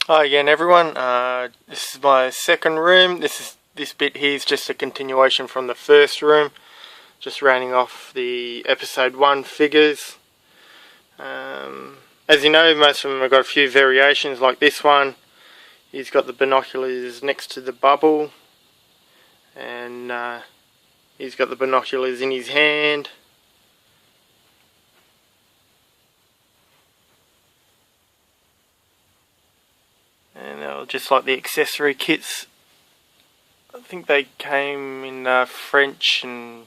Hi again, everyone. This is my second room. This bit here is just a continuation from the first room, just rounding off the episode 1 figures. As you know, most of them have got a few variations, like this one. He's got the binoculars next to the bubble, and he's got the binoculars in his hand. And they're just like the accessory kits. I think they came in French and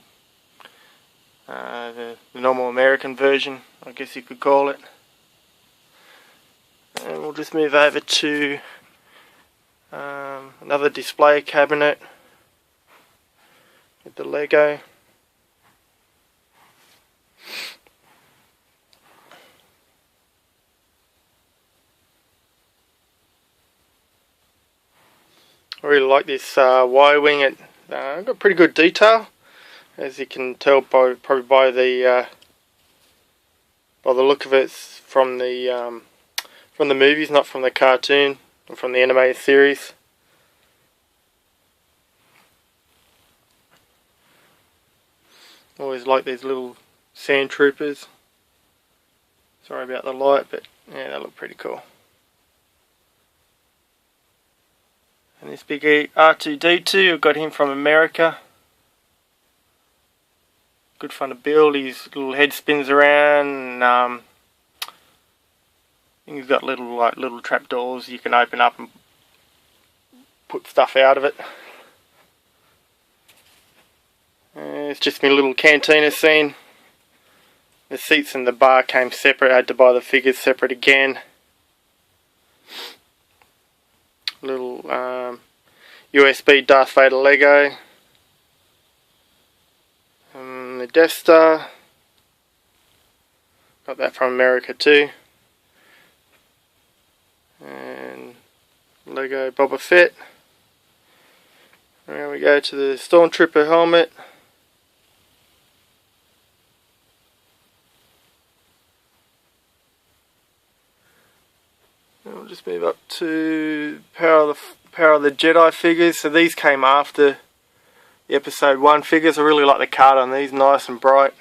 the normal American version, I guess you could call it. And we'll just move over to another display cabinet with the Lego. I really like this Y-wing. It got pretty good detail, as you can tell probably by the look of it. It's from the movies, not from the cartoon, or from the animated series. Always like these little sand troopers. Sorry about the light, but yeah, they look pretty cool. And this big R2-D2, I've got him from America. Good fun to build. His little head spins around, and I think he's got little trapdoors you can open up and put stuff out of it. It's just my little cantina scene. The seats and the bar came separate. I had to buy the figures separate again. Little USB Darth Vader Lego. The Death Star. Got that from America too. And Lego Boba Fett. Now we go to the Stormtrooper helmet. And we'll just move up to Power of the Jedi figures. So these came after the episode 1 figures. I really like the card on these, nice and bright.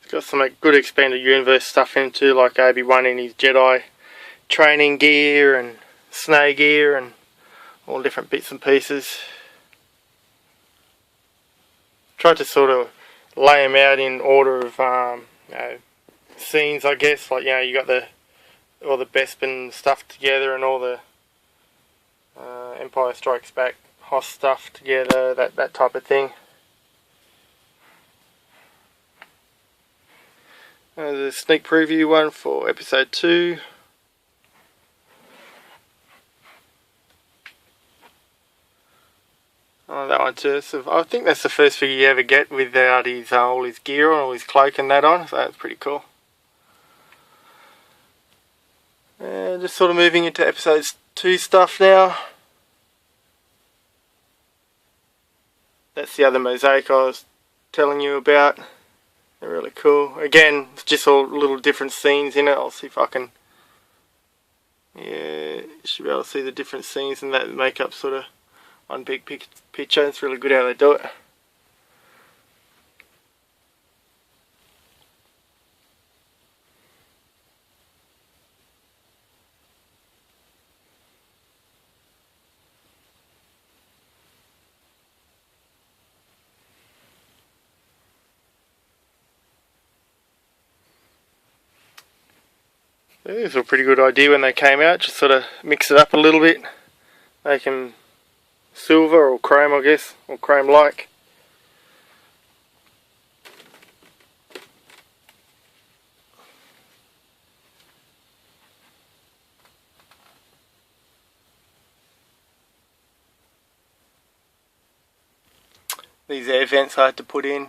Got some good expanded universe stuff in too, like Obi-Wan in his Jedi training gear and snow gear and all different bits and pieces. Tried to sort of lay them out in order of scenes, I guess. Like, you got all the Bespin stuff together and all the Empire Strikes Back Hoth stuff together, that type of thing. The sneak preview one for episode 2. Oh, that one too. So I think that's the first figure you ever get without his all his gear on, all his cloak and that on. So that's pretty cool. And just sort of moving into episode 2 stuff now. That's the other mosaic I was telling you about. They're really cool. Again, it's just all little different scenes in it. I'll see if I can... Yeah, you should be able to see the different scenes and that make up sort of one big picture. It's really good how they do it. It was a pretty good idea when they came out, just sort of mix it up a little bit, make them silver or chrome, I guess, or chrome-like. these air vents I had to put in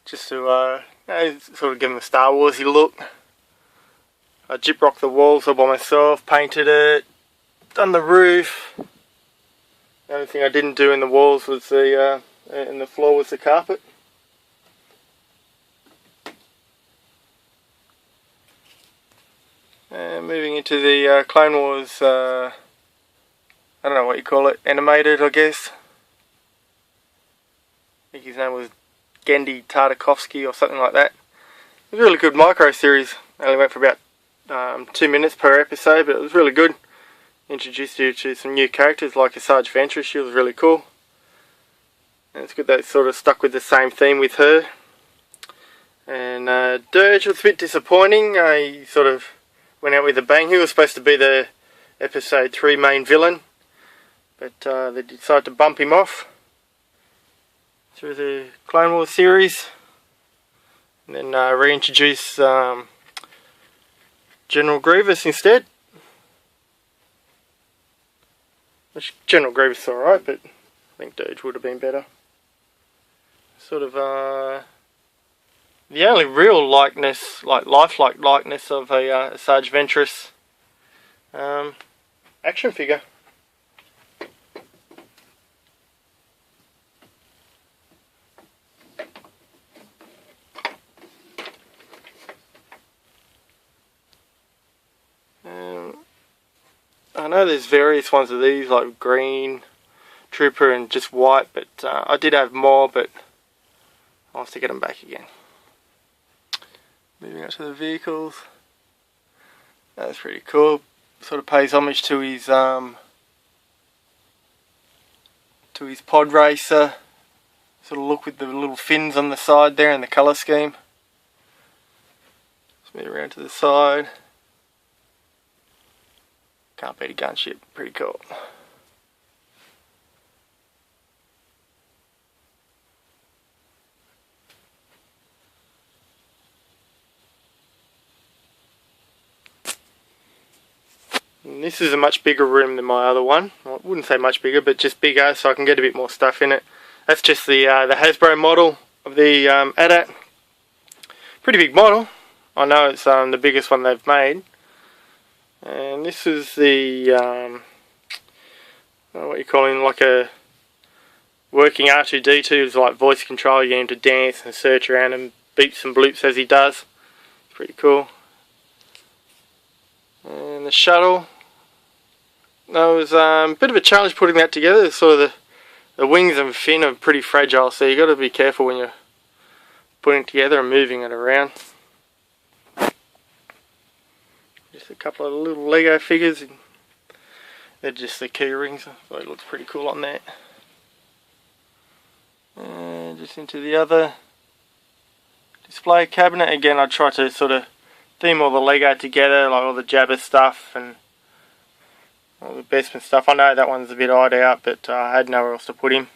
just to sort of give them a Star Warsy look. I gyprocked the walls all by myself, painted it, done the roof. The only thing I didn't do in the walls was and the floor was the carpet. And moving into the Clone Wars, I don't know what you call it, animated I guess. I think his name was Genndy Tartakovsky or something like that. It was a really good micro series. It only went for about 2 minutes per episode, but it was really good. Introduced you to some new characters like Asajj Ventress. She was really cool. And it's good that it sort of stuck with the same theme with her. And Dirge was a bit disappointing. He sort of went out with a bang. He was supposed to be the episode 3 main villain, but they decided to bump him off through the Clone Wars series, and then reintroduce General Grievous instead. Which General Grievous is alright, but I think Dirge would have been better. Sort of the only real likeness, like lifelike likeness of a Asajj Ventress action figure. I know there's various ones of these, like green, trooper and just white, but I did have more, but I'll have to get them back again. Moving on to the vehicles. That's pretty cool. Sort of pays homage to his pod racer. Sort of look with the little fins on the side there and the colour scheme. Let's move around to the side. Can't beat a gunship. Pretty cool. And this is a much bigger room than my other one. Well, I wouldn't say much bigger, but just bigger, so I can get a bit more stuff in it. That's just the Hasbro model of the AT-AT. Pretty big model. I know it's the biggest one they've made. And this is the what you call him, like a working R2-D2. It's like voice control. You get him to dance and search around and beeps and bloops as he does. It's pretty cool. And the shuttle. That was a bit of a challenge putting that together. Sort of the wings and fin are pretty fragile, so you got to be careful when you're putting it together and moving it around. Just a couple of little Lego figures. They're just the key rings, so it looks pretty cool on that. And just into the other display cabinet. Again, I try to sort of theme all the Lego together, like all the Jabba stuff and all the Bespin stuff. I know that one's a bit odd out, but I had nowhere else to put him.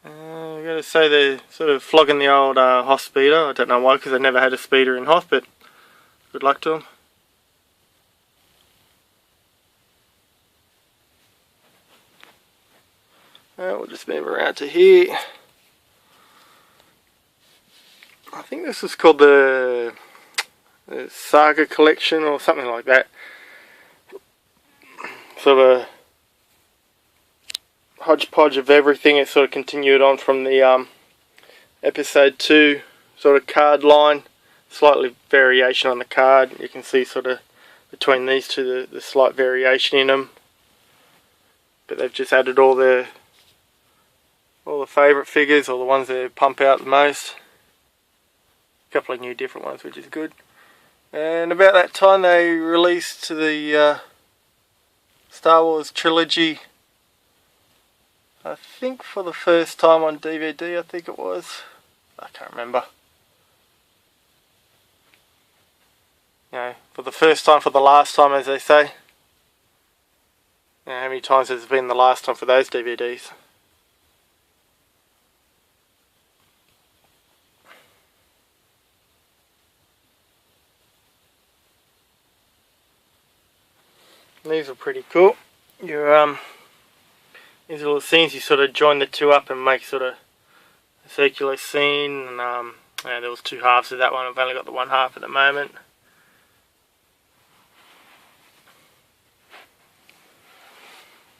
I've got to say they're sort of flogging the old Hoth speeder. I don't know why, because I never had a speeder in Hoth, but good luck to them. We'll just move around to here. I think this is called the Saga Collection or something like that. Sort of a hodgepodge of everything. It sort of continued on from the episode 2 sort of card line. Slightly variation on the card. You can see sort of between these two the slight variation in them. But they've just added all the favourite figures, or the ones that pump out the most. A couple of new different ones, which is good. And about that time they released the Star Wars trilogy, I think for the first time on DVD, I think it was. I can't remember. You know, for the first time, for the last time, as they say. You know, how many times has it been the last time for those DVDs? These are pretty cool. Your these little scenes, you sort of join the two up and make sort of a circular scene. And there was two halves of that one. I've only got the one half at the moment.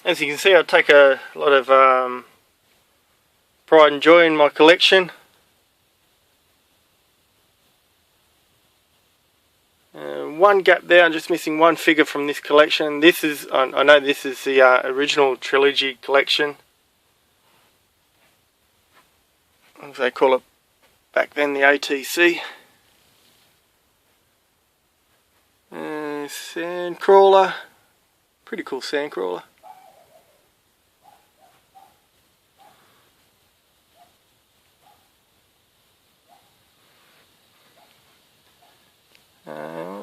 As you can see, I take a lot of pride and joy in my collection. One gap there, I'm just missing one figure from this collection. This is, I know this is the original trilogy collection, as they call it back then, the ATC. Sandcrawler, pretty cool Sandcrawler.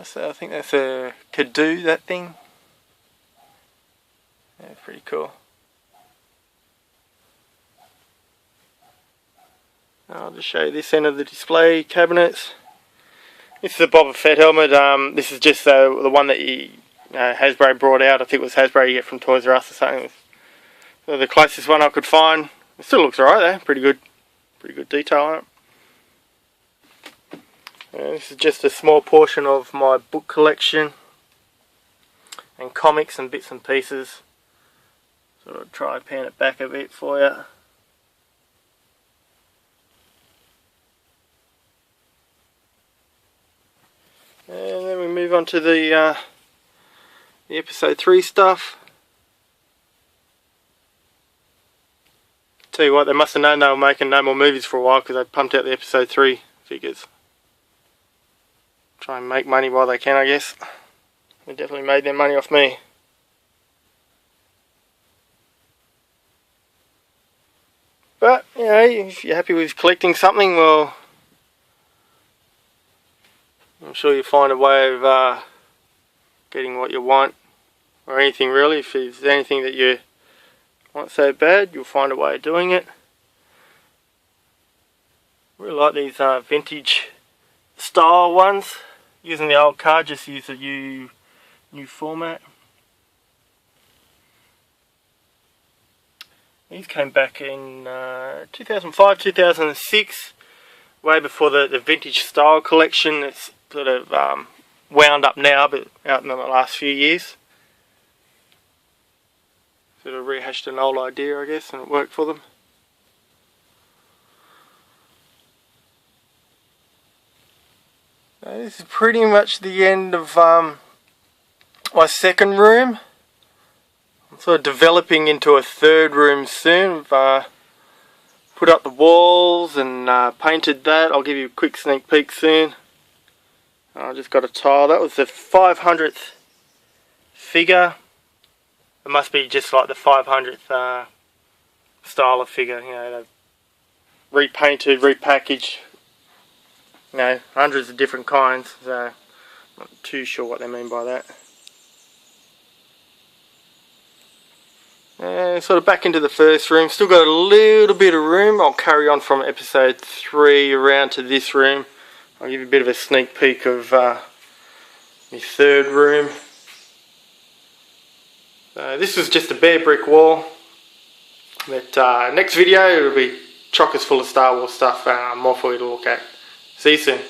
So I think that's a Kadu, that thing. Yeah, pretty cool. I'll just show you this end of the display cabinets. This is a Boba Fett helmet. This is just the one that Hasbro brought out. I think it was Hasbro you get from Toys R Us or something. So the closest one I could find. It still looks alright though. Pretty good detail on it. This is just a small portion of my book collection and comics and bits and pieces. So I'll try and pan it back a bit for you. And then we move on to the episode 3 stuff. Tell you what, they must have known they were making no more movies for a while because they pumped out the episode 3 figures. Try and make money while they can, I guess. They definitely made their money off me. But, you know, if you're happy with collecting something, well, I'm sure you'll find a way of getting what you want, or anything really. If there's anything that you want so bad, you'll find a way of doing it. I really like these vintage style ones. Using the old card, just use a new format. These came back in 2005, 2006, way before the vintage style collection. It's sort of wound up now, but out in the last few years. Sort of rehashed an old idea, I guess, and it worked for them. This is pretty much the end of my second room. I'm sort of developing into a third room soon. I've put up the walls and painted that. I'll give you a quick sneak peek soon. I just got a tile. That was the 500th figure. It must be just like the 500th style of figure. You know, they've repainted, repackaged. You know, hundreds of different kinds, so not too sure what they mean by that. And sort of back into the first room, still got a little bit of room. I'll carry on from episode 3 around to this room. I'll give you a bit of a sneak peek of my third room. This was just a bare brick wall, but next video it'll be chockers full of Star Wars stuff, more for you to look at. See you soon.